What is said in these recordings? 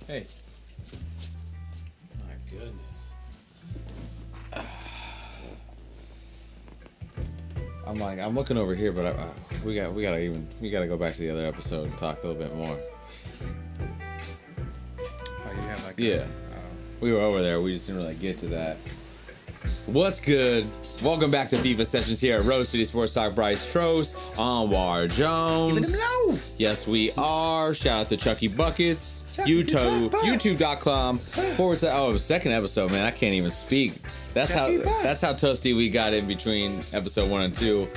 Hey. My goodness. I'm looking over here, but we gotta go back to the other episode and talk a little bit more. Oh, you have like yeah. We were over there. We just didn't really get to that. What's good? Welcome back to Fifa Sessions here at Rose City Sports Talk. Bryce, Trost, Anwar, Jones. Yes, we are. Shout out to Chucky Buckets. YouTube.com / second episode, man. I can't even speak. That's how toasty we got in between episode 1 and 2.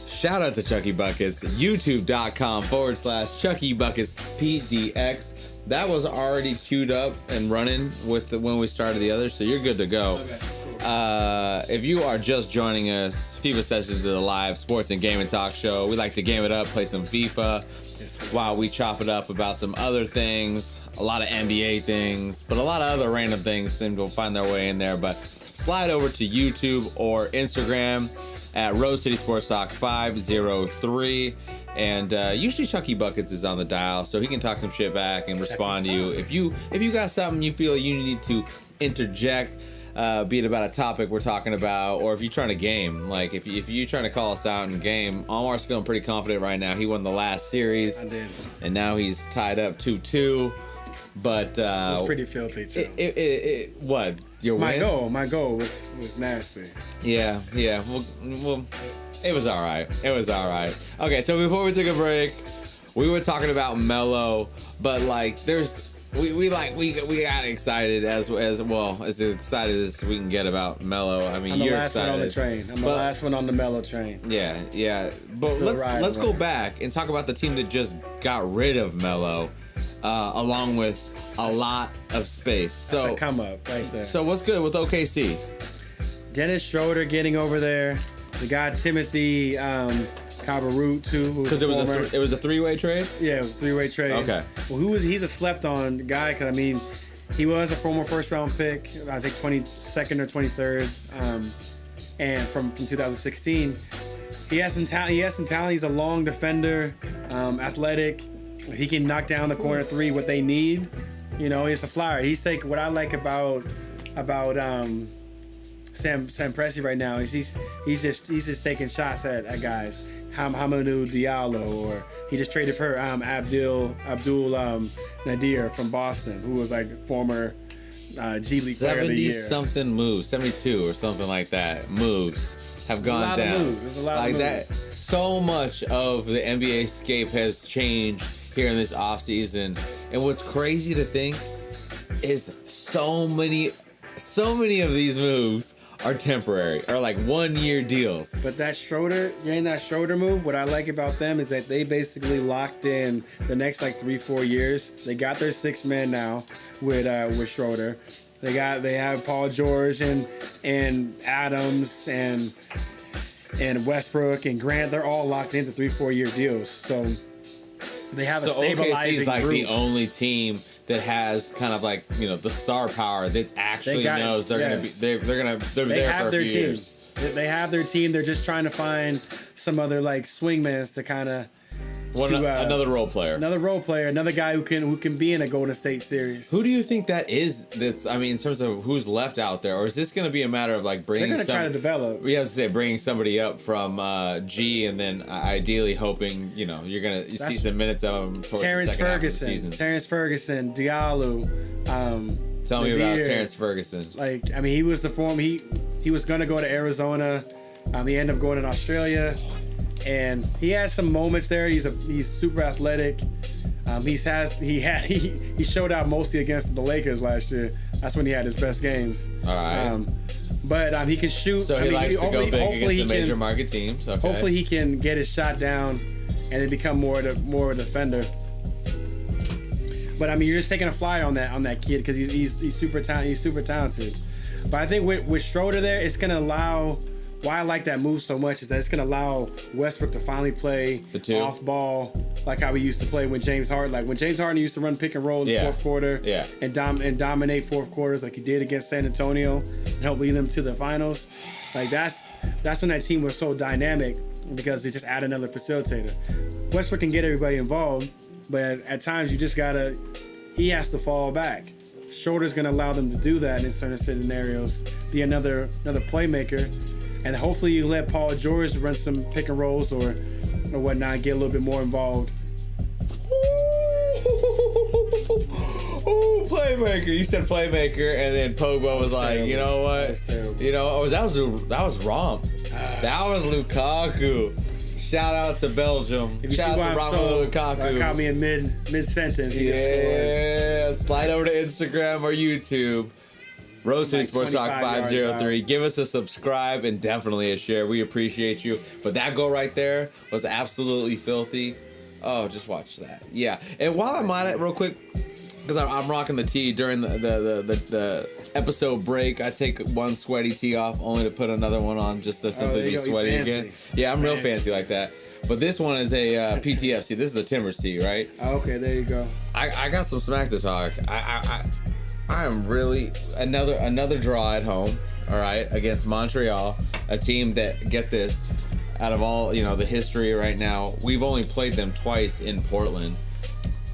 Shout out to Chucky Buckets. YouTube.com / Chucky Buckets PDX. That was already queued up and running with when we started the others, so you're good to go. Okay, cool. If you are just joining us, FIFA Sessions is a live sports and gaming talk show. We like to game it up, play some FIFA, while we chop it up about some other things, a lot of NBA things, but a lot of other random things seem to find their way in there. But slide over to YouTube or Instagram at Rose City Sports Talk 503. And usually Chucky Buckets is on the dial, so he can talk some shit back and respond to you. If you got something you feel you need to interject, be it about a topic we're talking about, or if you're trying to game, like if you're trying to call us out in game, Anwar's feeling pretty confident right now. He won the last series, and now he's tied up 2-2. But it was pretty filthy too. What your win? My goal was nasty. Yeah. Well. It was all right. Okay, so before we took a break, we were talking about Melo, but like we got excited as well as excited as we can get about Melo. I mean, you're excited. I'm the last one on the train. I'm the last one on the Melo train. Yeah. But let's go back and talk about the team that just got rid of Melo, along with a lot of space. So that's a come up right there. So what's good with OKC? Dennis Schroeder getting over there. The guy Timothy Cabarrot too. Because it was a three-way trade. Yeah, it was a three-way trade. Okay. Well, he's a slept-on guy because I mean, he was a former first-round pick. I think 22nd or 23rd, and from 2016. He has some talent. He's a long defender, athletic. He can knock down the corner three. What they need, he's a flyer. He's what I like about Sam Presti right now is he's just taking shots at guys. Hamidou Diallo, or he just traded for Abdul Nadir from Boston, who was like former G League player of the year. 70-something moves, 72 or something like that. Moves have gone down. There's a lot of moves. That. So much of the NBA scape has changed here in this offseason, and what's crazy to think is so many of these moves are temporary, are like 1-year deals. But that Schroeder move, what I like about them is that they basically locked in the next like 3-4 years. They got their 6 men now with Schroeder. They have Paul George and Adams and Westbrook and Grant. They're all locked into 3-4 year deals. So they have a stabilizing OKC is like group. The only team that has kind of like the star power that actually knows they're gonna be they're there for a few years. They have their team. They're just trying to find some other like swingmans to kind of another role player, another guy who can be in a Golden State series. Who do you think that is? That's in terms of who's left out there, or is this going to be a matter of like bringing? They're going to try to develop. We have to say bringing somebody up from G, and then ideally hoping you're going to see some minutes of them towards the second half of the season. Terrence Ferguson, Diallo. Tell me about Terrence Ferguson. He was the form. He was going to go to Arizona. He ended up going to Australia. And he has some moments there. He's super athletic. He showed out mostly against the Lakers last year. That's when he had his best games. All right. But he can shoot. So he likes to go big against the major market teams. Okay. Hopefully he can get his shot down and then become more of a defender. But you're just taking a flyer on that kid because he's super talented. He's super talented. But I think with Schroeder there, it's gonna allow. Why I like that move so much is that it's going to allow Westbrook to finally play the off ball like how we used to play when James Harden. Like when James Harden used to run pick and roll in the fourth quarter and dominate fourth quarters like he did against San Antonio and help lead them to the finals. Like that's when that team was so dynamic because they just add another facilitator. Westbrook can get everybody involved, but at times you just got to he has to fall back. Schroeder's going to allow them to do that in certain scenarios, be another playmaker. And hopefully you let Paul George run some pick and rolls or whatnot, get a little bit more involved. Ooh, playmaker. You said playmaker, and then Pogba was like, terrible. You know what? You know, that was Romp. That was Lukaku. Shout out to Belgium. If you Shout see out to Romelu Lukaku. Caught me in mid sentence. Yeah, slide over to Instagram or YouTube. Rose City Sports Talk 503. Give us a subscribe and definitely a share. We appreciate you. But that goal right there was absolutely filthy. Oh, just watch that. Yeah. And while I'm on it, real quick, because I'm rocking the tee during the episode break, I take one sweaty tee off only to put another one on just to simply be sweaty again. Yeah, I'm real fancy like that. But this one is a PTFC. This is a Timbers tee, right? Okay, there you go. I got some smack to talk. I am really another draw at home, all right, against Montreal, a team that, get this, out of all, the history right now, we've only played them twice in Portland,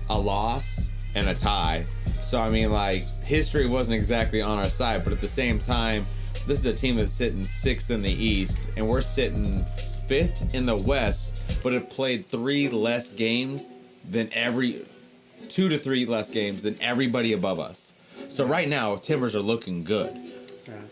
a loss and a tie. So I mean, like, history wasn't exactly on our side, but at the same time, this is a team that's sitting 6th in the East, and we're sitting 5th in the West, but have played 2 to 3 less games than everybody above us. So right now, Timbers are looking good.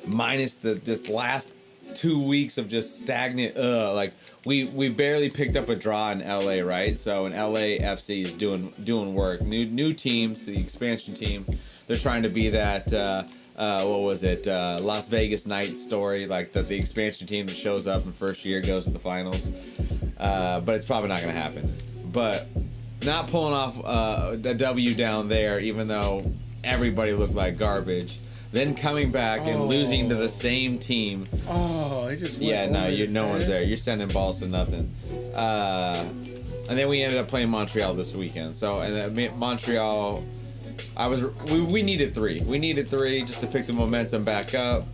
Minus this last 2 weeks of just stagnant. Like we barely picked up a draw in LA, right? So in LA, FC is doing work. New teams, the expansion team. They're trying to be that. What was it? Las Vegas Knights story, like the expansion team that shows up in first year goes to the finals. But it's probably not going to happen. But not pulling off a W down there, even though everybody looked like garbage. Then coming back and losing to the same team. Oh, it just no one's there. You're sending balls to nothing. And then we ended up playing Montreal this weekend. So and Montreal, we needed 3. We needed 3 just to pick the momentum back up.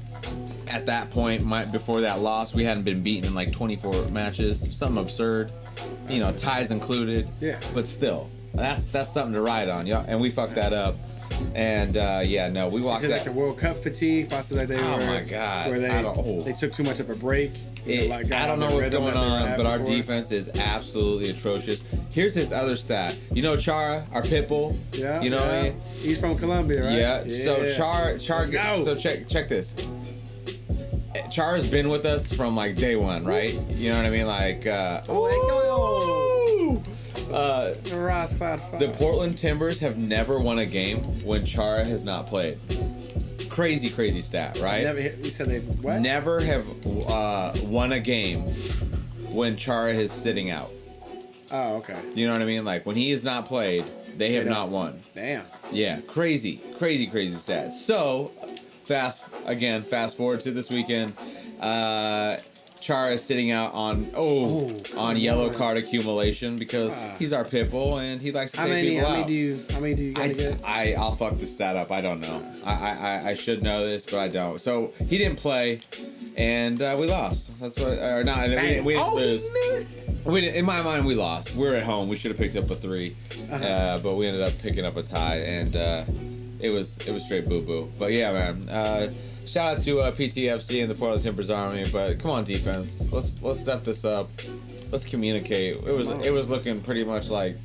At that point, before that loss, we hadn't been beaten in like 24 matches. Something absurd. Ties included. Yeah. But still, that's something to ride on. Yeah. And we fucked that up. And we walked. Is it like the World Cup fatigue? Possibly like oh my god! Where they took too much of a break. I don't know what's going on, but our defense is absolutely atrocious. Here's this other stat. Chara, our pit bull. Yeah. What I mean? He's from Colombia, right? Yeah. So Chara. So check this. Chara's been with us from like day one, right? You know what I mean? Like. The Portland Timbers have never won a game when Chara has not played. Crazy stat, right? Never have won a game when Chara is sitting out. Oh, okay. You know what I mean? Like when he has not played, they have not won. Damn. Yeah, crazy stats. So, fast forward to this weekend. Chara is sitting out on yellow card accumulation because he's our pit bull and he likes to take people out. How many do you gotta get? I'll fuck this stat up. I don't know. I should know this, but I don't. So he didn't play, and we lost. That's what, or not? We didn't lose. In my mind, we lost. We're at home. We should have picked up a 3, but we ended up picking up a tie, and it was straight boo boo. But yeah, man. Shout out to PTFC and the Portland Timbers Army, but come on, defense, let's step this up. Let's communicate. It was looking pretty much like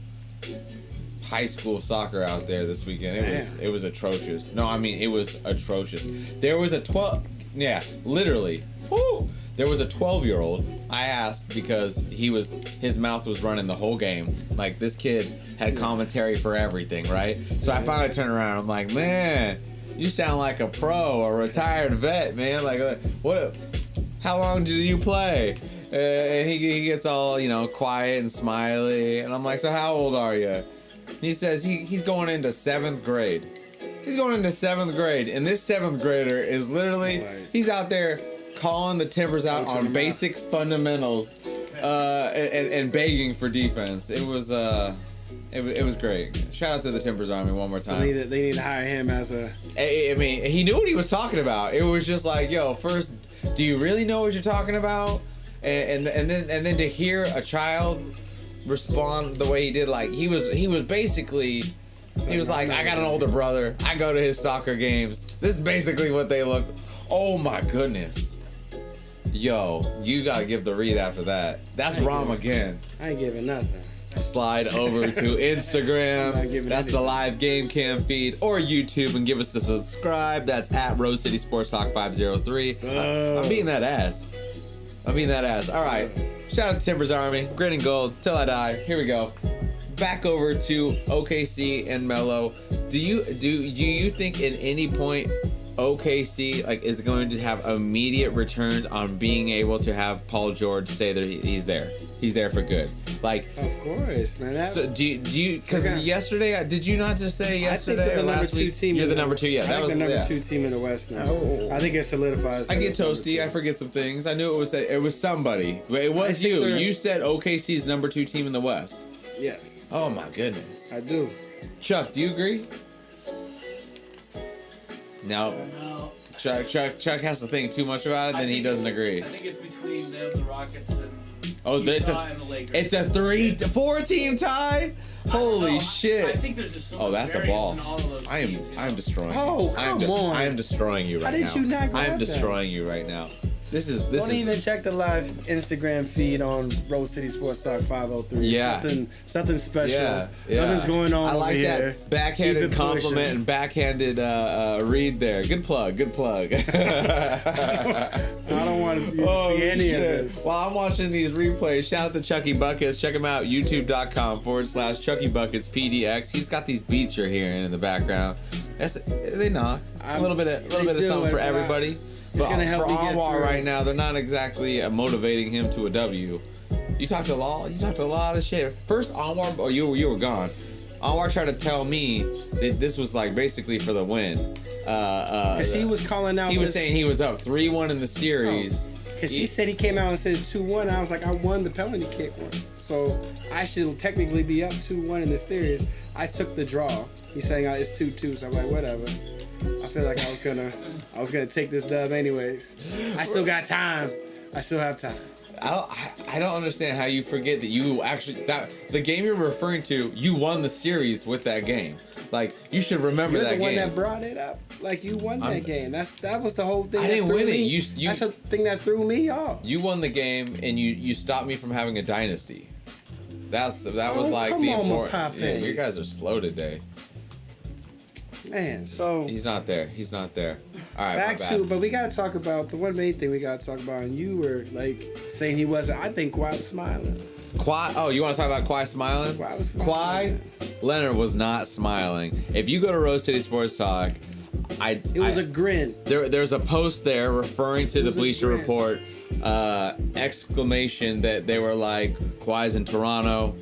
high school soccer out there this weekend. It was atrocious. No, I mean it was atrocious. There was a 12. Yeah, literally. Woo! There was a 12-year-old. I asked because his mouth was running the whole game. Like this kid had commentary for everything, right? So I finally turned around. I'm like, man. You sound like a pro, a retired vet, man. Like, what? How long did you play? And he gets all, quiet and smiley. And I'm like, so how old are you? He says he's going into 7th grade. He's going into 7th grade. And this 7th grader is literally, he's out there calling the Timbers out on basic fundamentals and begging for defense. It was great. Shout out to the Timbers Army one more time. So they need to hire him as a... I mean, he knew what he was talking about. It was just like, yo, first, do you really know what you're talking about? And then to hear a child respond the way he did, like he was basically He was like, I got an older brother. I go to his soccer games. This is basically what they look. Oh my goodness. Yo, you gotta give the read after that. That's Rom again. I ain't giving nothing. Slide over to Instagram. That's the live game cam feed, or YouTube, and give us a subscribe. That's at Rose City Sports Talk 503. I'm being that ass. All right. Shout out to Timbers Army. Grit and gold till I die. Here we go. Back over to OKC and Melo. Do you think at any point OKC is going to have immediate returns on being able to have Paul George say that he's there for good? Of course, man. So do you? Because yesterday, did you not just say yesterday or last week? You're the number two. Yeah, that was the number 2 team in the West now. Oh. I think it solidifies. I get toasty. I forget some things. I knew it was somebody, but it was you. You said OKC's number 2 team in the West. Yes. Oh my goodness. I do. Chuck, do you agree? No. Chuck has to think too much about it, then he doesn't agree. I think it's between them, the Rockets, and Utah and the Lakers. It's a 3-4 team tie. Holy shit! I think there's just so much that's a ball. in all of those I am teams, destroying. Oh, come on! I am destroying you right now. How did you not grab I am that? destroying you right now. Don't even check the live Instagram feed on Rose City Sports Talk 503. Yeah. Something special. Yeah. Nothing's going on. I like over that here. backhanded compliment and backhanded read there. Good plug. I don't want to see any of this. While I'm watching these replays, shout out to Chucky Buckets. Check him out, youtube.com/Chucky Buckets PDX. He's got these beats you're hearing in the background. They knock. A little bit of something for everybody. But for Anwar right now, they're not exactly motivating him to a W. You talked a lot of shit. First, Anwar, you were gone. Anwar tried to tell me that this was basically for the win. Because he was calling out. He was saying he was up 3-1 in the series. Because he said he came out and said 2-1. I was like, I won the penalty kick one, so I should technically be up 2-1 in the series. I took the draw. He's saying it's 2-2, so I'm like, whatever. I feel like I was gonna take this dub anyways. I still got time. I still have time. I don't understand how you forget that you actually the game you're referring to. You won the series with that game. You should remember that game. You're the one that brought it up. You won that game. That was the whole thing. I didn't win it. That's the thing that threw me off. You won the game and you stopped me from having a dynasty. That was the important. Yeah, you guys are slow today. Man, so he's not there. All right, but we gotta talk about the one main thing we gotta talk about. And you were saying he wasn't. I think Kawhi was smiling. Kawhi. Oh, you want to talk about Kawhi smiling? Kawhi was smiling. Kawhi Leonard was not smiling. If you go to Rose City Sports Talk, it was a grin. There's a post there referring to the Bleacher Report exclamation that they were like, Kawhi's in Toronto,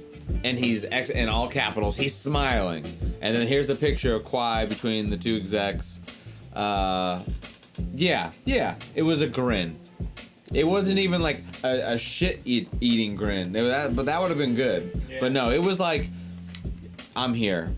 and he's in all capitals. He's smiling. And then here's a picture of Kawhi between the two execs. Yeah, it was a grin. It wasn't even a shit-eating grin. But that would have been good. Yeah. But no, it was I'm here.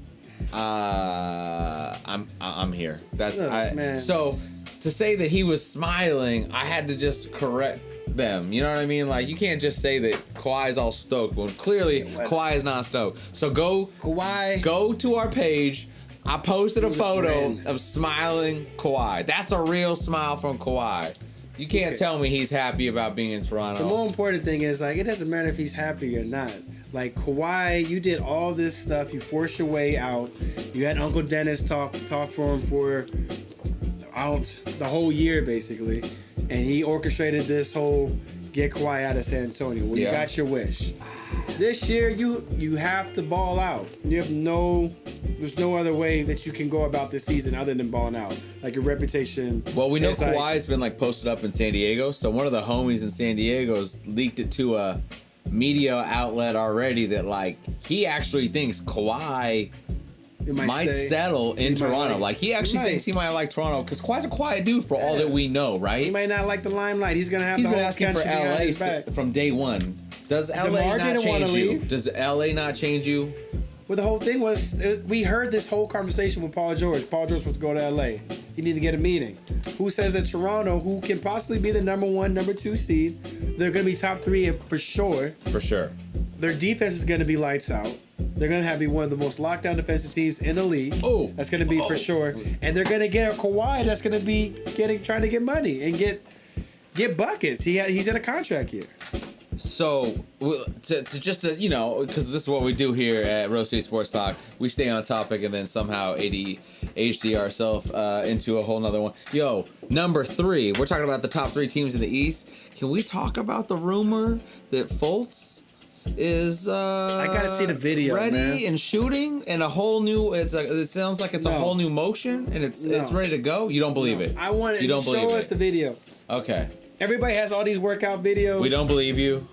I'm here. Man. So to say that he was smiling, I had to just correct them. You know what I mean? You can't just say that Kawhi's all stoked when clearly Kawhi is not stoked. So go to our page. I posted a photo of smiling Kawhi. That's a real smile from Kawhi. You can't tell me he's happy about being in Toronto. The more important thing is it doesn't matter if he's happy or not. Kawhi, you did all this stuff. You forced your way out. You had Uncle Dennis talk for him for the whole year basically. And he orchestrated this whole get Kawhi out of San Antonio. Well, you got your wish. This year, you have to ball out. There's no other way that you can go about this season other than balling out. Your reputation. Well, we know Kawhi's been posted up in San Diego. So one of the homies in San Diego's leaked it to a media outlet already that he actually thinks Kawhi might settle in Toronto. He actually thinks he might like Toronto because Kawhi's a quiet dude for all that we know, right? He might not like the limelight. He's gonna have. He's been asking for LA from day one. Does LA not change you? Does LA not change you? Well, the whole thing was we heard this whole conversation with Paul George. Paul George was to go to LA. He needed to get a meeting. Who says that Toronto, who can possibly be the number 1, number 2 seed, they're gonna be top 3 for sure. For sure. Their defense is gonna be lights out. They're going to be one of the most lockdown defensive teams in the league. Oh. That's going to be for sure. And they're going to get a Kawhi that's going to be trying to get money and get buckets. He's in a contract year. So, because this is what we do here at Rose City Sports Talk, we stay on topic and then somehow ADHD ourselves into a whole nother one. Yo, number 3, we're talking about the top 3 teams in the East. Can we talk about the rumor that Fultz is I gotta see the video, ready man. and shooting and a whole new? It sounds like it's a whole new motion and it's ready to go. You don't believe it? I want you don't show believe us it. the video. Okay. Everybody has all these workout videos. We don't believe you.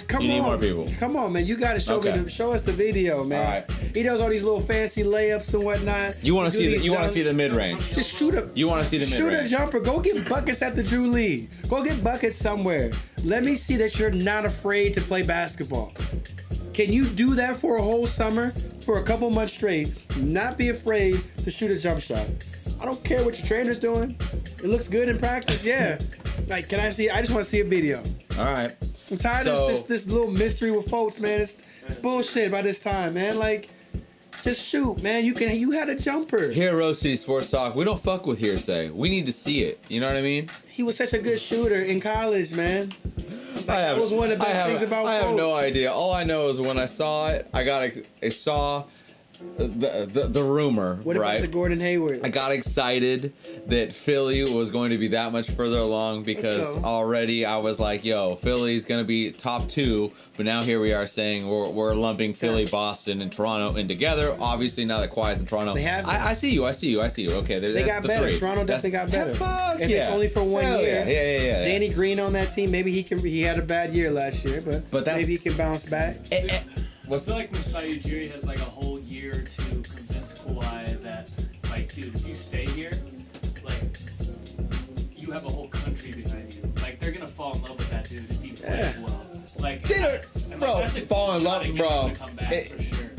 Come You on, need more people. Come on, man. You gotta show us the video, man. All right. He does all these little fancy layups and whatnot. You want to see the mid range. Just shoot a. You want to see the mid range. Shoot a jumper. Go get buckets at the Drew League. Go get buckets somewhere. Let me see that you're not afraid to play basketball. Can you do that for a whole summer, for a couple months straight? Not be afraid to shoot a jump shot. I don't care what your trainer's doing. It looks good in practice. Yeah. Like, can I see? I just want to see a video. All right. I'm tired of this little mystery with folks, man. It's bullshit by this time, man. Like, just shoot, man. You had a jumper. Here at Rose City Sports Talk, we don't fuck with hearsay. We need to see it. You know what I mean? He was such a good shooter in college, man. That was one of the best things about I have folks. no idea. All I know is when I saw it, I saw the rumor, What right? about the Gordon Hayward? I got excited that Philly was going to be that much further along because already I was like, yo, Philly's going to be top 2. But now here we are saying we're lumping Philly, Boston, and Toronto in together. Obviously, now that Kawhi's in Toronto. They have I see you. Okay, they got better. 3. Toronto definitely got better. Fuck if yeah. it's only for 1 year. Yeah. Danny Green on that team, maybe he had a bad year last year, but maybe he can bounce back. I feel like Masai Ujiri has like a whole year to convince Kawhi that, like, dude, if you stay here, like, you have a whole country behind you. Like, they're gonna fall in love with that dude if he plays well. Like, fall in love, bro. For sure.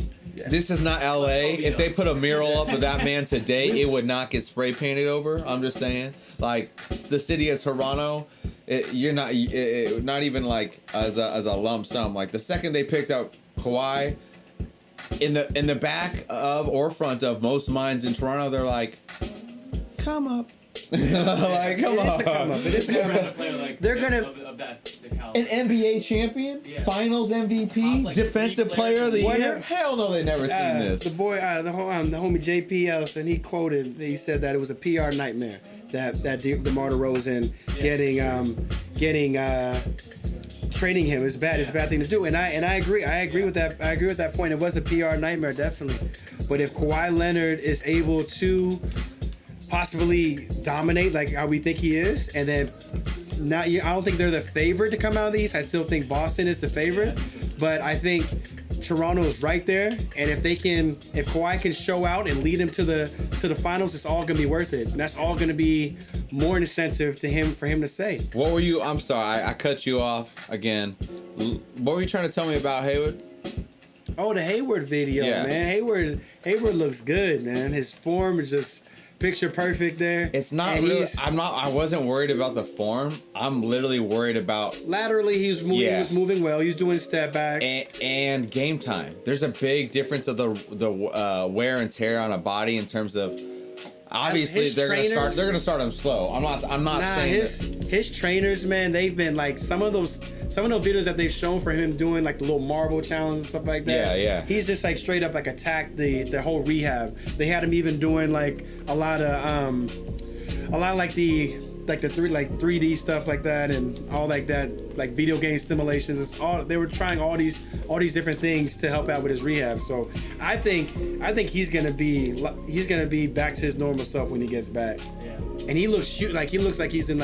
This is not LA. If they put a mural up of that man today, it would not get spray painted over. I'm just saying. Like, the city of Toronto, you're not even like as a lump sum. Like, the second they picked up Kawhi, in the back of or front of most minds in Toronto, they're like, come up. Like, come on. It is a come up. They're gonna An NBA champion, Finals MVP, Defensive Player of the Year. Hell no, they never seen this. The boy, the homie JP Ellison, he said that it was a PR nightmare that DeMar DeRozan getting training him is bad. It's a bad thing to do, and I agree. I agree with that. I agree with that point. It was a PR nightmare, definitely. But if Kawhi Leonard is able to possibly dominate like how we think he is, and then I don't think they're the favorite to come out of the East. I still think Boston is the favorite, but I think Toronto is right there. And if Kawhi can show out and lead them to the finals, it's all gonna be worth it. And that's all gonna be more incentive for him to say. What were you? I'm sorry, I cut you off again. What were you trying to tell me about Hayward? Oh, the Hayward video, man. Hayward looks good, man. His form is just picture perfect there. It's not and really. I wasn't worried about the form. I'm literally worried about laterally. He was moving well. He was doing step backs and game time. There's a big difference of the wear and tear on a body in terms of. Obviously, they're gonna start him slow. I'm not saying his trainers, man. They've been like some of those videos that they've shown for him doing like the little marble challenge and stuff like that. Yeah. He's just like straight up like attacked the whole rehab. They had him even doing like a lot of like the 3D stuff like that and all like that, like video game stimulations. It's all they were trying all these different things to help out with his rehab. So I think he's gonna be back to his normal self when he gets back. Yeah. And he looks like he's in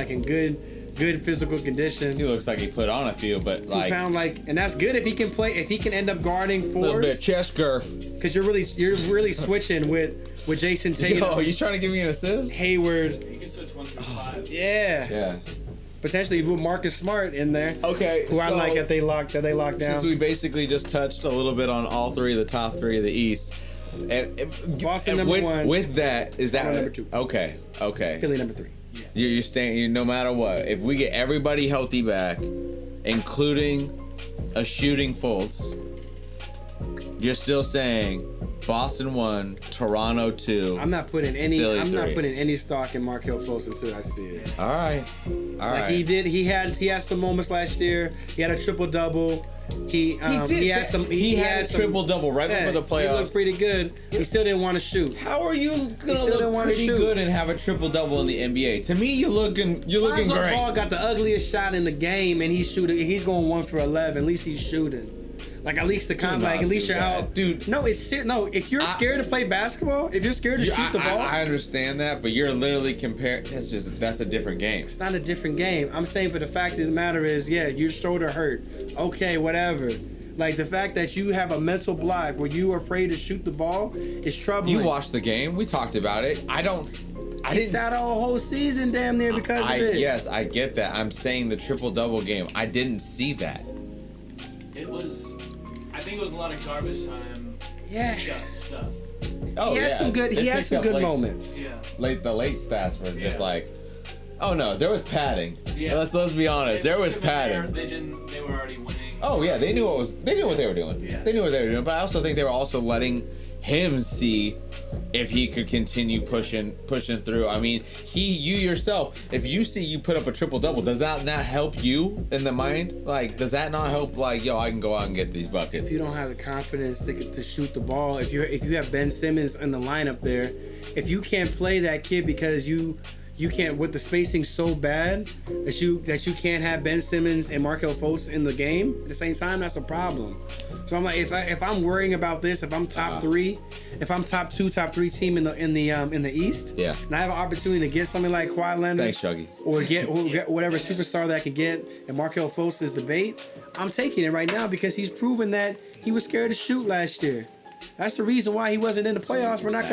good physical condition. He looks like he put on a few, but like 2 pound and that's good if he can play. If he can end up guarding fours, a little bit of chest girth. Because you're really switching with Jason Tatum. Yo, you trying to give me an assist? Hayward. You can switch 1 through 5. Yeah. Potentially with Marcus Smart in there. Okay. Who I like that they locked down. Since we basically just touched a little bit on all 3 of the top 3 of the East. Boston number 1. With that, is that number 2? Okay. Philly number 3. Yeah. You're staying. No matter what, if we get everybody healthy back, including a shooting Fultz, You're still saying Boston 1, Toronto 2. I'm not putting any. Philly I'm 3. not putting any stock in Markelle Fultz until I see it. All right. He had some moments last year. He had a triple double. He had a triple double right before the playoffs. He looked pretty good. He still didn't want to shoot. How are you gonna look pretty good and have a triple double in the NBA? To me, you're looking great. Ball got the ugliest shot in the game, and he's going 1 for 11. At least he's shooting. Like at least the at least you're out, dude. No, it's no. If you're scared to play basketball, if you're scared to shoot the ball, I understand that, but you're literally comparing. That's a different game. It's not a different game. I'm saying, for the fact of the matter is, yeah, your shoulder hurt. Okay, whatever. Like the fact that you have a mental block where you are afraid to shoot the ball is troubling. You watched the game. We talked about it. I didn't sat all whole season damn near because of it. Yes, I get that. I'm saying the triple double game. I didn't see that. I think it was a lot of garbage time. Yeah. Stuff. Oh, he had some good. He had some good moments. Yeah. The late stats were just like, oh no, there was padding. Yeah. Let's be honest. There was padding. They were already winning. Oh yeah, they knew what they were doing. Yeah. They knew what they were doing. But I also think they were also letting him see if he could continue pushing through. I mean, you yourself, if you see you put up a triple double, does that not help you in the mind? Like, does that not help? Like, yo, I can go out and get these buckets. If you don't have the confidence to shoot the ball, if you have Ben Simmons in the lineup there, if you can't play that kid because you can't, with the spacing so bad that you can't have Ben Simmons and Markelle Fultz in the game at the same time, that's a problem. So I'm like, if I'm worrying about this, if I'm top 3, if I'm top 2, top 3 team in the East, yeah, and I have an opportunity to get something like Kawhi Leonard, thanks, Shuggy, or get whatever superstar that I can get, and Markelle Fultz is the bait, I'm taking it right now because he's proven that he was scared to shoot last year. That's the reason why he wasn't in the playoffs. We're not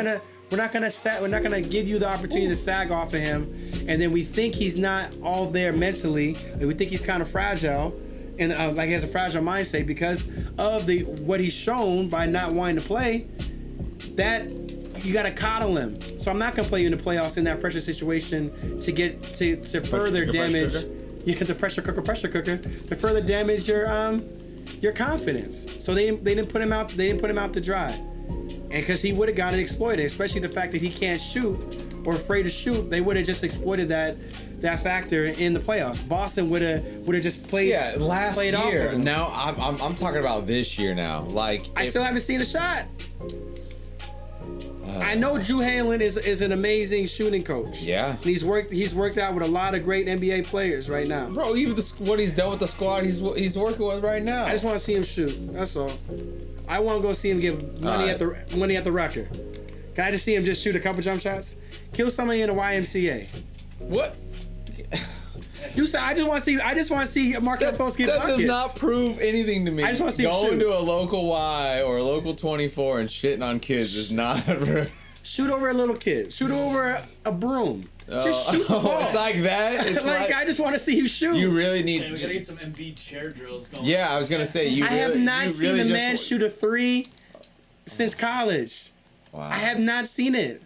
gonna give you the opportunity to sag off of him, and then we think he's not all there mentally, and we think he's kind of fragile, and like he has a fragile mindset because of what he's shown by not wanting to play. That you gotta coddle him. So I'm not gonna play you in the playoffs in that pressure situation to get to further damage. Yeah, the pressure cooker to further damage your confidence. So they didn't put him out. They didn't put him out to dry. And because he would have gotten exploited, especially the fact that he can't shoot or afraid to shoot, they would have just exploited that factor in the playoffs. Boston would have just played. Yeah, last played year. Off of him. Now I'm talking about this year now. Like I still haven't seen a shot. I know Drew Halen is an amazing shooting coach. Yeah, and he's worked out with a lot of great NBA players right now. Bro, even what he's done with the squad he's working with right now. I just want to see him shoot. That's all. I want to go see him give money at the Rucker. Can I just see him just shoot a couple jump shots? Kill somebody in the YMCA. What? I just want to see Markelle Fultz get buckets. That does not prove anything to me. I just want to see going to a local Y or a local 24 and shitting on kids is not. Shoot over a little kid. Shoot over a broom. Just shoot the ball. It's like that. It's like I just want to see you shoot. You really need. Hey, we gotta get some MB chair drills going. Yeah, I was gonna say you. I have not seen a man shoot a 3 since college. Wow. I have not seen it.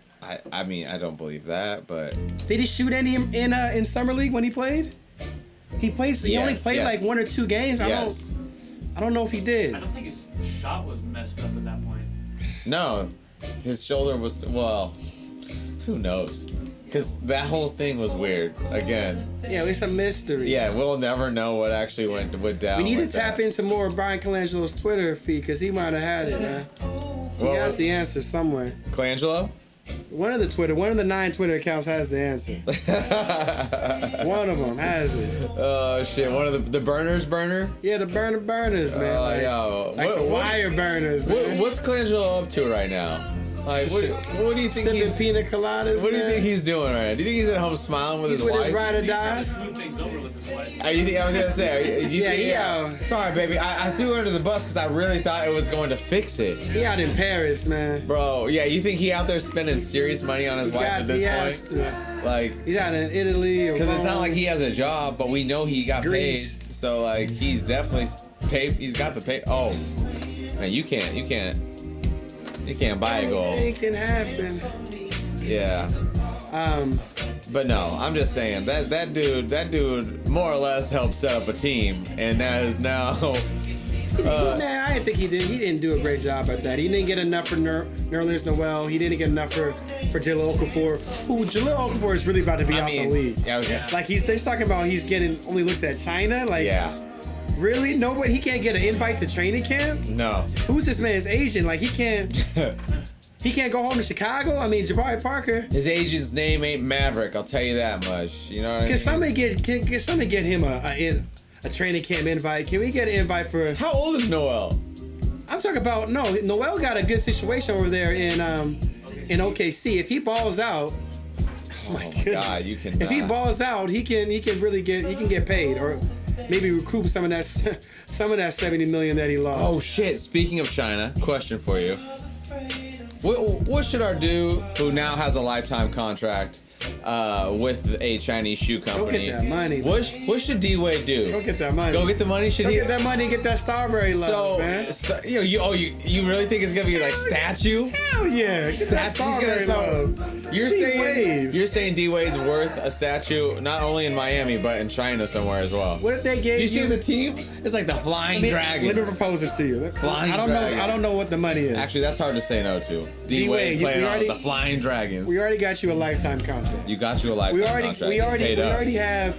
I mean, I don't believe that, but did he shoot any in summer league when he played? He only played like 1 or 2 games. I don't know if he did. I don't think his shot was messed up at that point. No, his shoulder was, well, who knows? Because that whole thing was weird. Again. Yeah, it's a mystery. Yeah, we'll never know what actually went down. We need to tap into more of Brian Colangelo's Twitter feed because he might have had it, man. He has the answer somewhere. Colangelo? One of the 9 Twitter accounts has the answer. One of them has it. Oh shit! One of the burner? Yeah, the burners, man. The wire burners. Man. What's Colangelo up to right now? Like, what do you think he's pina coladas? What do you think he's doing right now? Do you think he's at home smiling with his wife? His ride or die. Smooth things over with his wife. I was gonna say, sorry, baby. I threw her under the bus because I really thought it was going to fix it. He out in Paris, man. Bro, yeah, you think he out there spending serious money on his wife at this point? Like, he's out in Italy or because it's not like he has a job, but we know he got paid. So like, he's definitely paid. He's got the pay. Oh, man, you can't buy a goal. It can happen. Yeah. But no, I'm just saying that dude more or less helped set up a team, and that is now Man, I didn't think he did. He didn't do a great job at that. He didn't get enough for Nerlens Noel. He didn't get enough for Jahlil Okafor. Who Jahlil Okafor is really about to be out the league. Yeah. Like they're talking about he's getting only looks at China. Like really? Nobody. He can't get an invite to training camp. No. Who's this man's agent? Like he can't. He can't go home to Chicago. I mean, Jabari Parker. His agent's name ain't Maverick. I'll tell you that much. You know what I mean? Can somebody get him a training camp invite? Can we get an invite for? How old is Noel? I'm talking about Noel got a good situation over there in OKC. If he balls out, oh my goodness. God, you can. If he balls out, he can really get paid or maybe recoup some of that $70 million that he lost. Oh shit! Speaking of China, question for you. What should our dude who now has a lifetime contract with a Chinese shoe company? Go get that money. What should D-Wade do? Go get that money. Go get the money. Should he get that money and get that strawberry love, man? You really think it's gonna be like statue? Hell yeah! Get that strawberry love. You're saying D-Wade's worth a statue not only in Miami but in China somewhere as well. What if they gave you? Do you see the team? It's like the Flying Dragons. Let me propose this to you. Flying Dragons. I don't know what the money is. Actually, that's hard to say no to. D-Wade playing on the Flying Dragons. We already got you a lifetime contract. You got you a lifetime contract. We already got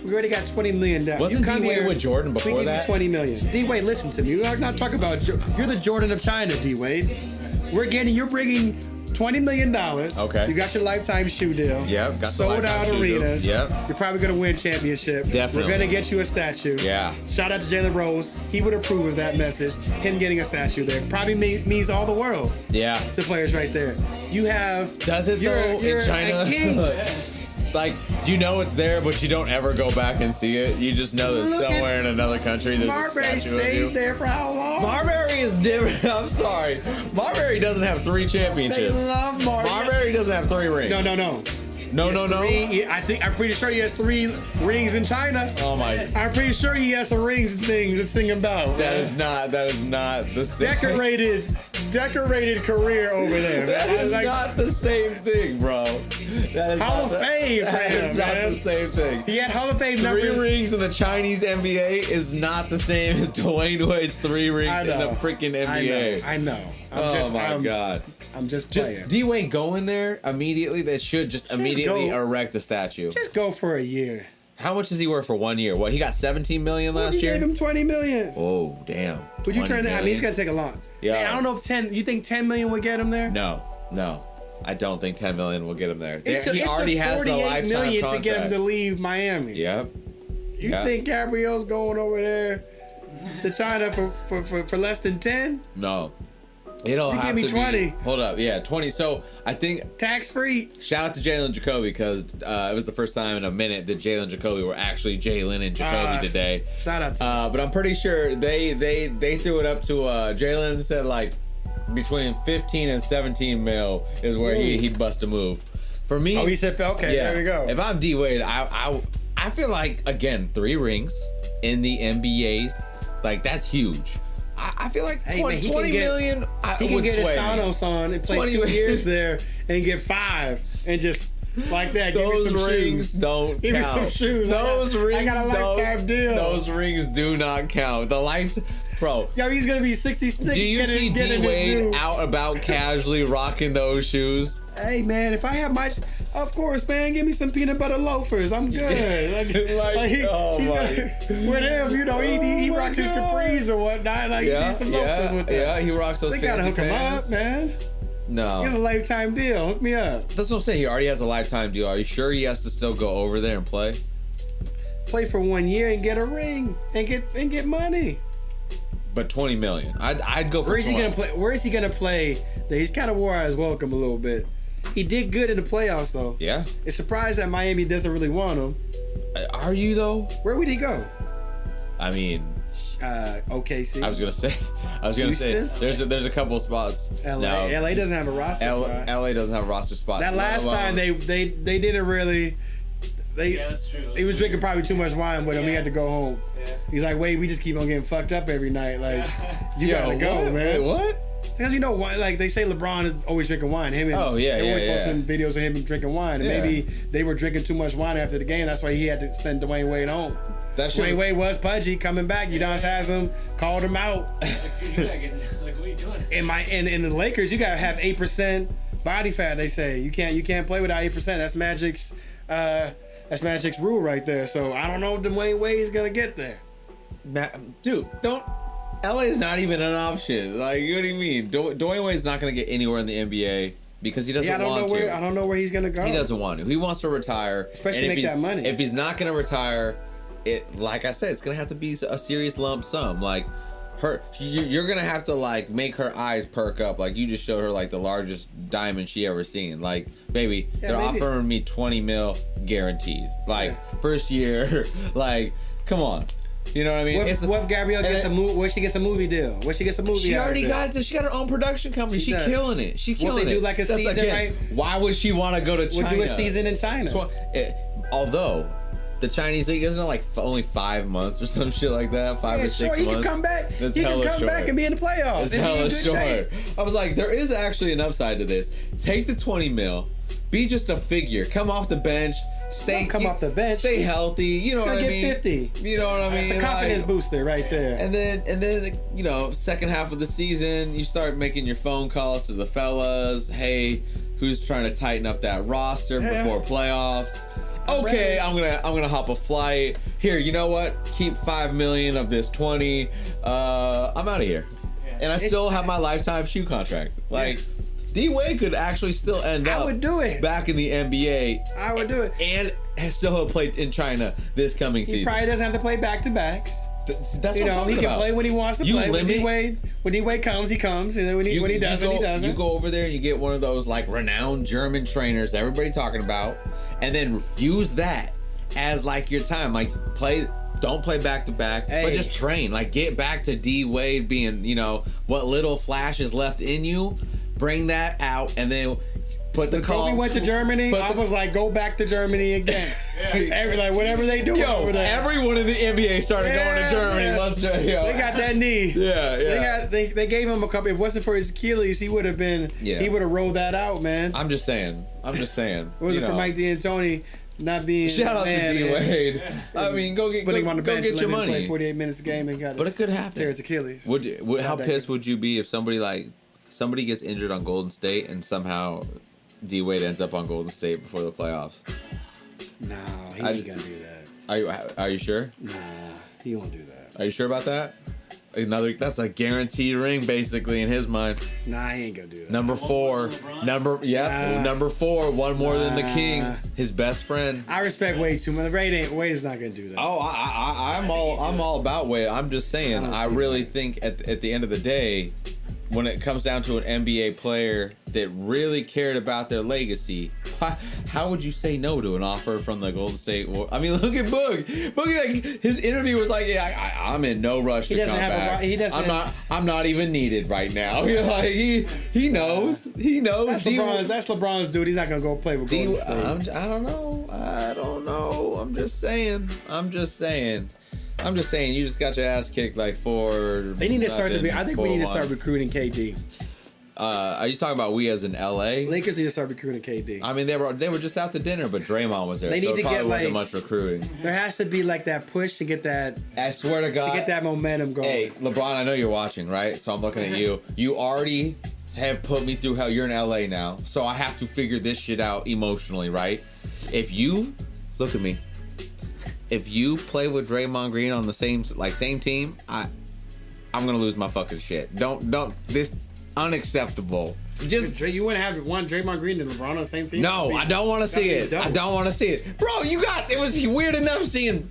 $20 million down. Wasn't D-Wade with Jordan before that? $20 million. D-Wade, listen to me. We're not talking about you're the Jordan of China, D-Wade. You're bringing $20 million. Okay. You got your lifetime shoe deal. Yep. Got sold out arenas. Deal. Yep. You're probably gonna win championship. Definitely. We're gonna get you a statue. Yeah. Shout out to Jalen Rose. He would approve of that message. Him getting a statue there probably means all the world. Yeah. To players right there. You have. Does it though in China? Like, you know it's there, but you don't ever go back and see it. You just know that somewhere in another country there's Marbury a statue of you. stayed there for how long? Marbury is different. I'm sorry. Marbury doesn't have 3 championships. They love Marbury. Marbury doesn't have 3 rings. No. No. I'm pretty sure he has 3 rings in China. Oh my. I'm pretty sure he has some rings and things to sing about. That is not the same. Decorated career over there. That is not the same thing, bro. That is Hall of Fame. That is not the same thing. He had Hall of Fame numbers. 3 rings in the Chinese NBA is not the same as Dwayne Wade's 3 rings in the freaking NBA. I know. Oh my God. I'm just playing. Just D-Wade going there immediately. They should just immediately erect a statue. Just go for a year. How much is he worth for 1 year? What, he got $17 million last year? You gave him $20 million. Oh damn. Would you turn that? I mean, he's gonna take a lot. Yeah. Hey, I don't know if 10. You think 10 million would get him there? No. I don't think 10 million will get him there. He already has the lifetime million contract to get him to leave Miami. Yep. You think Gabrielle's going over there to China for less than 10? No. It'll have to be 20. Hold up, yeah, 20. So I think tax free. Shout out to Jalen Jacoby because it was the first time in a minute that Jalen Jacoby were actually Jalen and Jacoby today. Shout out to but I'm pretty sure they threw it up to Jalen said like between 15 and 17 mil is where he bust a move. For me, he said okay. Yeah, there we go. If I'm D-Wade, I feel like again 3 rings in the NBA's like that's huge. I feel like 20 million. He can get his Thanos on and play 2 years there and get 5 and just like that. Those give me some rings shoes. don't give count. Me some shoes. Those rings. I got a lifetime deal. Those rings do not count. The life, bro. Yo, he's gonna be 66. Do you see D-Wade out about casually rocking those shoes? Hey man, if I have my, of course, man, give me some peanut butter loafers. I'm good. With him, you know, he rocks his capris or whatnot. Like he needs some loafers with that. Yeah, he rocks those. They gotta hook him up, man. No, he has a lifetime deal. Hook me up. That's what I'm saying. He already has a lifetime deal. Are you sure he has to still go over there and play? Play for 1 year and get a ring and get money. But 20 million, I'd go for. Where is he gonna play? Where is he gonna play? He's kind of wore out his welcome a little bit. He did good in the playoffs though. Yeah. It's surprised that Miami doesn't really want him. Are you though? Where would he go? I mean, OKC. I was gonna say there's a couple of spots. LA doesn't have a roster spot. LA doesn't have a roster spot. That last time they didn't really. Yeah, that's true. He was drinking probably too much wine with him. He had to go home. Yeah. He's like, wait, we just keep on getting fucked up every night. Like, you gotta go, man. Wait, what? Because you know why? Like they say, LeBron is always drinking wine. Him and they're always posting videos of him drinking wine, and maybe they were drinking too much wine after the game. That's why he had to send Dwayne Wade home. Dwayne Wade was pudgy coming back. Udonis has him, called him out. Like, what are you doing? In the Lakers, you gotta have 8% body fat. They say you can't play without 8%. That's Magic's rule right there. So I don't know if Dwayne Wade is gonna get there. Dude, LA is not even an option. Like, what do you mean? Dwayne Wade's not going to get anywhere in the NBA because he doesn't want to. I don't know where he's going to go. He doesn't want to. He wants to retire. Especially make that money. If he's not going to retire, like I said, it's going to have to be a serious lump sum. Like, you're going to have to, like, make her eyes perk up. Like, you just showed her, like, the largest diamond she ever seen. Like, baby, they're offering me $20 million guaranteed. Like, first year, like, come on. You know what I mean? What if Gabrielle gets where she gets a movie deal? Where she gets a movie? She already got it. She got her own production company. She's killing it. She's killing it. They do like a season, right? Why would she want to go to China? Would do a season in China. Although the Chinese league isn't like only 5 months or some shit like that. 5 or 6 months. He can come back. That's he can come back and be in the playoffs. It's hella short. I was like, there is actually an upside to this. Take the $20 million. Be just a figure. Come off the bench. Off the bench. Stay healthy. You know what I mean? Get 50. You know what I mean? It's a confidence booster right there. And then you know, second half of the season, you start making your phone calls to the fellas. Hey, who's trying to tighten up that roster before playoffs? Okay, I'm gonna hop a flight. Here, you know what? Keep $5 million of this 20. I'm out of here. And I still have my lifetime shoe contract. Like. D-Wade could actually still end up back in the NBA. I would do it. And still have played in China this coming season. He probably doesn't have to play back-to-backs. That's what I'm talking he can about. play when he wants to play. When D-Wade comes, he comes. And then when he doesn't, he doesn't. You go over there and you get one of those like renowned German trainers everybody talking about. And then use that as like your time. Like don't play back-to-backs, but just train. Like get back to D-Wade being, you know, what little flash is left in you. Bring that out and then put the call. When Kobe went to Germany, I was like, go back to Germany again. Like whatever they do over there. Everyone in the NBA started going to Germany. They got that knee. They gave him a couple. If it wasn't for his Achilles, he would have been. He would have rolled that out, man. I'm just saying. It wasn't for Mike D'Antoni not being. Shout out to D-Wade. I mean, go get your money. Play 48 minutes a game and got. But it could happen. Tear his Achilles. How pissed would you be if somebody gets injured on Golden State and somehow D-Wade ends up on Golden State before the playoffs? No, he ain't gonna do that. Are you sure? Nah, he won't do that. Are you sure about that? That's a guaranteed ring basically in his mind. Nah, he ain't gonna do that. Number 4, number 4, one more than the king, his best friend. I respect Wade too much. Wade is not gonna do that. Oh, I'm all about Wade. I'm just saying. I really think at the end of the day, when it comes down to an NBA player that really cared about their legacy, how would you say no to an offer from the Golden State Warriors? I mean, look at Boog. Boog, like, his interview was like, I'm in no rush to come back. I'm not even needed right now. Like, he knows. He knows. That's LeBron's dude. He's not gonna go play with Golden State. I don't know. I'm just saying. You just got your ass kicked like 4. They need to start I think we need to start recruiting KD. Are you talking about we as in LA? Lakers need to start recruiting KD. I mean, they were just out to dinner, but Draymond was there, so it probably wasn't much recruiting. There has to be like that push to get that. I swear to God, to get that momentum going. Hey, LeBron, I know you're watching, right? So I'm looking at you. You already have put me through hell. You're in LA now, so I have to figure this shit out emotionally, right? If you look at me. If you play with Draymond Green on the same team, I'm gonna lose my fucking shit. Don't this unacceptable. Just you wouldn't have one Draymond Green and LeBron on the same team? No, I don't want to see it. I don't want to see it, bro. It was weird enough seeing.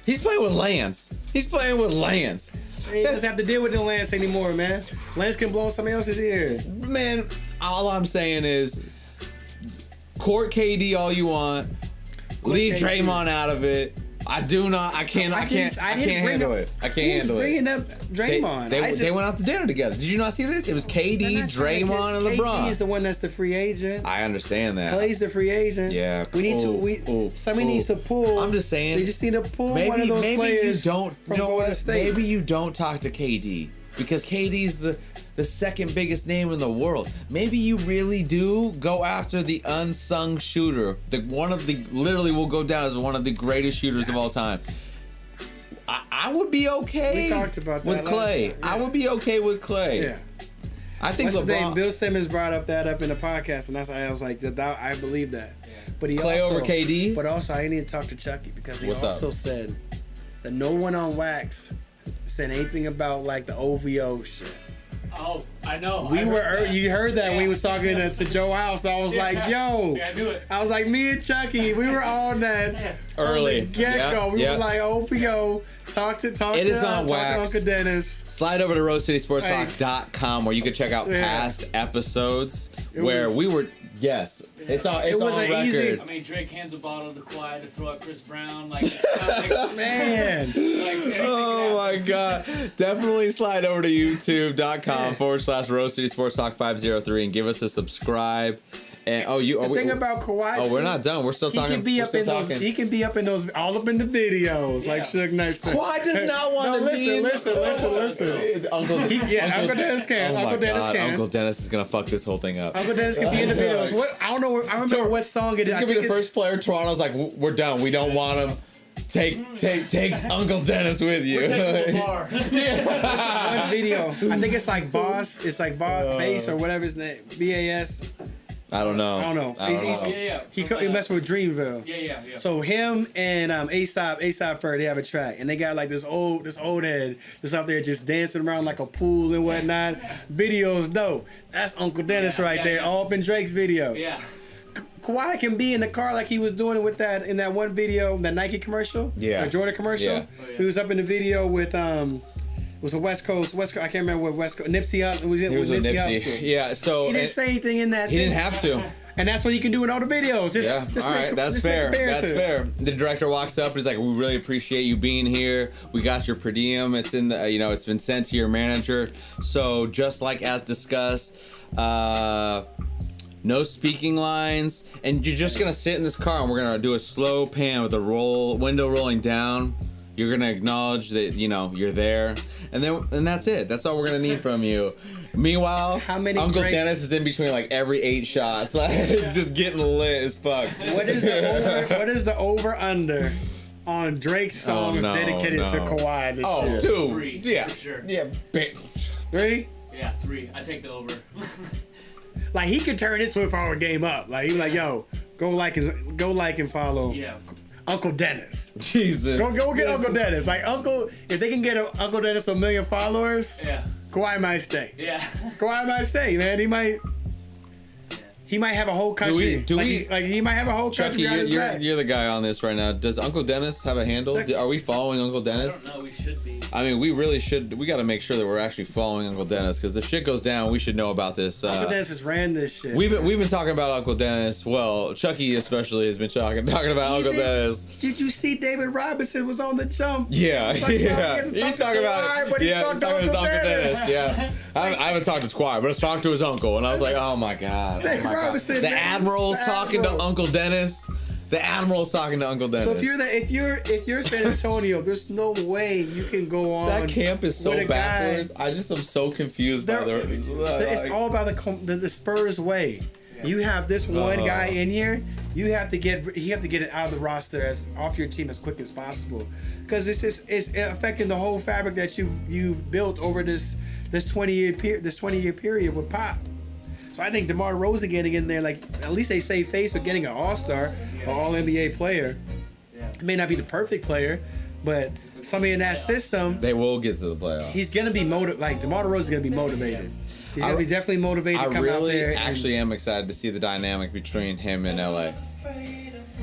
He's playing with Lance. He doesn't have to deal with the Lance anymore, man. Lance can blow somebody else's ear. Man, all I'm saying is, court KD all you want. Leave Draymond out of it. I can't handle it. Bringing up Draymond. They went out to dinner together. Did you not see this? It was KD, Draymond, and LeBron. KD is the one that's the free agent. I understand that. Clay's the free agent. Yeah. Somebody needs to pull. I'm just saying. We just need to pull one of those players from Golden State. Maybe you don't talk to KD because KD's the second biggest name in the world. Maybe you really do go after the unsung shooter. Literally will go down as one of the greatest shooters of all time. I would be okay. We talked about that with Clay. last time. Yeah. I would be okay with Clay. Yeah. I think What's his name? LeBron. Bill Simmons brought that up in the podcast, and I was like, I believe that. But he Clay also, over KD? But also, I need to talk to Chucky because he What's also up? said that no one on Wax said anything about like the OVO shit. Oh, I know. You heard that when we was talking to Joe House. I was like, yo. Yeah, I knew it. I was like, me and Chucky, we were on that Early. get-go. We were like, OVO, talk to Uncle Dennis. Slide over to roastcitysportstalk.com where you can check out past episodes where we were. Yes, it's on record. Easy. I mean, Drake hands a bottle to Kawhi to throw at Chris Brown. Like, Man. Oh my God. Definitely slide over to youtube.com/roastcitysportstalk503 and give us a subscribe. And The thing about Kawhi, oh, we're not done. We're still talking. He can be up in those, all up in the videos, like Suge Knight said. Kawhi does not want to be. Listen. Uncle Dennis can. Oh my Uncle Dennis God, can. Uncle Dennis is gonna fuck this whole thing up. Uncle Dennis can be in the videos. What? I don't know. I remember what song it is. He's gonna be the first player. Toronto's like, we're done. We don't want him. Take Uncle Dennis with you. One video. I think it's like Boss. It's like Boss Bass or whatever his name. BAS. I don't know. He messed with Dreamville. Yeah. So him and A$AP Ferg, they have a track, and they got like this old head that's out there just dancing around like a pool and whatnot. Video's dope. That's Uncle Dennis there, all up in Drake's video. Yeah. Kawhi can be in the car like he was doing it with that in that one video, that Nike commercial, the Jordan commercial. Yeah. He was up in the video with it was a West Coast. I can't remember what West Coast. Nipsey Hussle. He was with Nipsey. Yeah. So he didn't say anything in that. He didn't have to. And that's what he can do in all the videos. All right, that's fair. That's fair. The director walks up and he's like, "We really appreciate you being here. We got your per diem. It's in the, it's been sent to your manager. So just like as discussed, no speaking lines, and you're just gonna sit in this car and we're gonna do a slow pan with the window rolling down. You're gonna acknowledge that you're there, and that's it. That's all we're gonna need from you." Meanwhile, Uncle Dennis is in between like every 8 shots, like just getting lit as fuck. What is the over under on Drake's songs dedicated to Kawhi this year? 2. 3, Yeah, for sure. yeah. 3? Yeah, 3. I take the over. Like he could turn his Twitter game up. Like he's like, yo, go like and follow. Yeah. Uncle Dennis. Jesus. Go get Uncle Dennis. Like if they can get Uncle Dennis 1 million followers, Kawhi might stay. Yeah. Kawhi might stay, man. He might have a whole country. He might have a whole country. Chucky, you're the guy on this right now. Does Uncle Dennis have a handle? Are we following Uncle Dennis? I don't know. We should be. I mean, we really should. We got to make sure that we're actually following Uncle Dennis, because if shit goes down, we should know about this. Uncle Dennis has ran this shit. We've been talking about Uncle Dennis. Well, Chucky especially has been talking about Uncle Dennis. Did you see David Robinson was on the jump? Yeah, He's talking about Uncle Dennis. Yeah, I haven't talked to Kawhi, but I talked to his uncle, and I was like, oh my god. The Admiral's talking to Uncle Dennis. The Admiral's talking to Uncle Dennis. So if you're San Antonio, there's no way you can go on. That camp is so backwards. I just am so confused by it's all about the Spurs way. Yeah. You have this one guy in here. You have to get it out of the roster off your team as quick as possible, because it's affecting the whole fabric that you've built over this 20-year period with Pop. So I think DeMar DeRozan getting in there, like at least they save face with getting an All-Star or All-NBA player. Yeah. It may not be the perfect player, but somebody in that system, they will get to the playoffs. He's gonna be motivated. Like DeMar DeRozan is gonna be motivated. He's gonna be definitely motivated to come out there. I really am excited to see the dynamic between him and LA.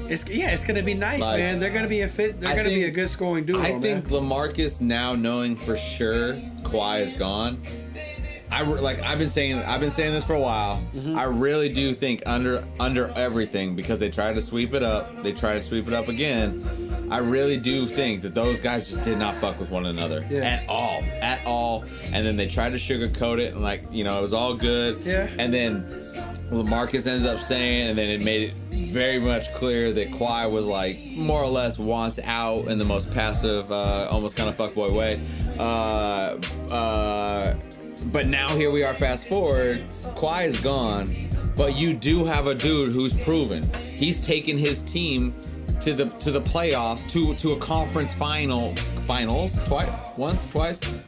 It's gonna be nice, man. They're gonna be a fit. They're gonna be a good scoring duo. I think LaMarcus, now knowing for sure Kawhi is gone, I've been saying this for a while. Mm-hmm. I really do think under everything, because they tried to sweep it up. They tried to sweep it up again. I really do think that those guys just did not fuck with one another at all. And then they tried to sugarcoat it, and it was all good. Yeah. And then LaMarcus ends up saying, and then it made it very much clear that Kawhi was more or less wants out in the most passive, almost kind of fuckboy way. But now here we are, fast forward, Kawhi is gone, but you do have a dude who's proven. He's taken his team to the playoffs, to a conference finals twice.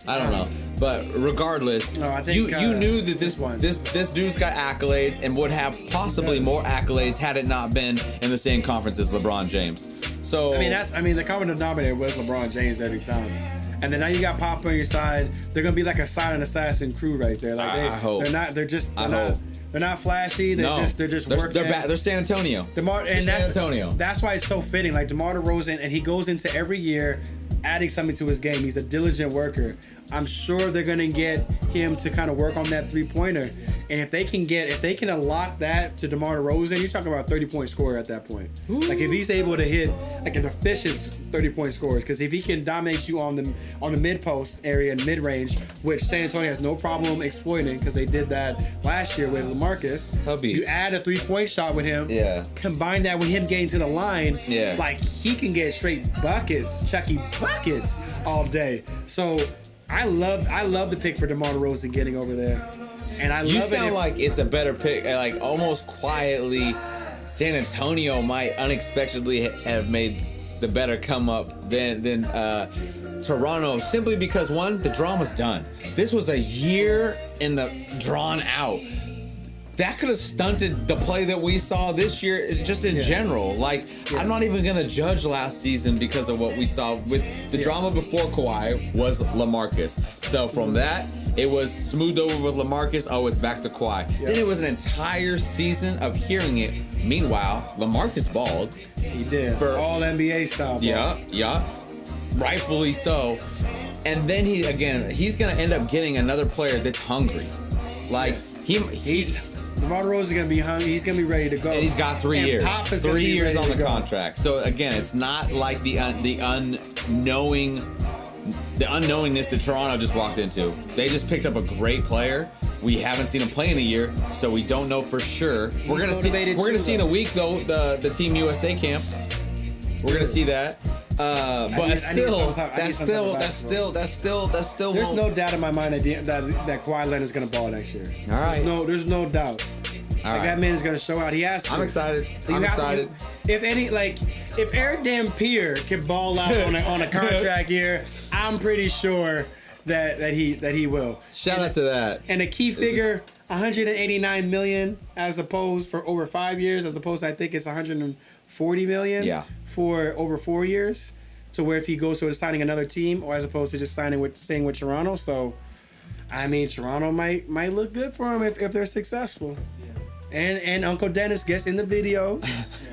I don't know, but regardless, No, I think, you knew that this dude's got accolades and would have possibly more accolades had it not been in the same conference as LeBron James. So I mean the common denominator was LeBron James every time. And then now you got Pop on your side. They're gonna be like a silent assassin crew right there. Like I hope. They're not. They're not flashy. They're just working. They're San Antonio. San Antonio. That's why it's so fitting. Like DeMar DeRozan, and he goes into every year adding something to his game. He's a diligent worker. I'm sure they're gonna get him to kind of work on that 3-pointer. And if they can unlock that to DeMar DeRozan, you're talking about 30-point scorer at that point. Ooh. Like if he's able to hit like an efficient 30-point scores, because if he can dominate you on the mid post area and mid range, which San Antonio has no problem exploiting because they did that last year with LaMarcus. You add a 3-point shot with him. Yeah. Combine that with him getting to the line. Yeah. Like he can get straight buckets, Chucky buckets all day. So I love the pick for DeMar DeRozan getting over there. And you sound like it's a better pick. Like almost quietly, San Antonio might unexpectedly have made the better come up than Toronto, simply because one, the drama's done. This was a year in the drawn out. That could have stunted the play that we saw this year, just in general. Like, I'm not even gonna judge last season because of what we saw with the drama before Kawhi was LaMarcus. So from that, it was smoothed over with LaMarcus. Oh, it's back to Kawhi. Then it was an entire season of hearing it. Meanwhile, LaMarcus balled. He did. For all NBA style. Yeah. Rightfully so. And then he's gonna end up getting another player that's hungry. Like he's DeMar DeRozan is gonna be hungry. He's gonna be ready to go. And he's got 3 years. 3 years on the contract. So again, it's not like the unknowingness that Toronto just walked into. They just picked up a great player. We haven't seen him play in a year, so we don't know for sure. We're gonna see in a week though the Team USA camp. We're gonna see that. But that's still. There's no doubt in my mind that Kawhi Leonard is gonna ball next year. All right. There's no doubt. That man is gonna show out. He has to. I'm excited. If Eric Dampier can ball out on a contract year, I'm pretty sure that he will. Shout out to that. And a key figure, 189 million as opposed for over 5 years, as opposed to I think it's 140 million. Yeah. For over 4 years, to where if he goes to signing another team, or as opposed to just staying with Toronto. So, I mean, Toronto might look good for him if they're successful. Yeah. And Uncle Dennis gets in the video,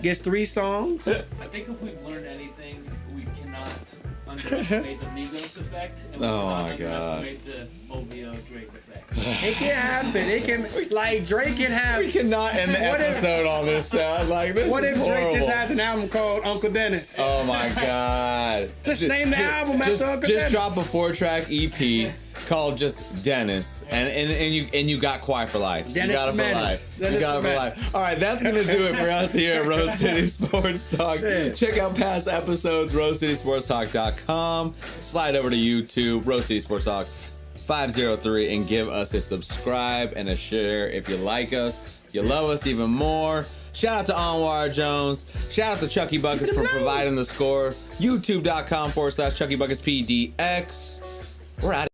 gets 3 songs. I think if we've learned anything, we cannot underestimate the Migos effect, and we cannot underestimate the OVO Drake effect. It can happen. It can, like Drake can have. We cannot end the episode on this sound. Like this. What if horrible. Drake just has an album called Uncle Dennis? Oh my God! just name the album after Uncle Dennis. Just drop a 4-track EP called just Dennis, and you got Kawhi for life. Dennis you got it for life. You got it for life. All right, that's gonna do it for us here at Rose City Sports Talk. Check out past episodes, RoseCitySportsTalk.com. Slide over to YouTube, Rose City Sports Talk 503, and give us a subscribe and a share if you like us. You love us even more. Shout out to Anwar Jones. Shout out to Chucky Buckets for providing the score. YouTube.com/ChuckyBucketsPDX. We're out.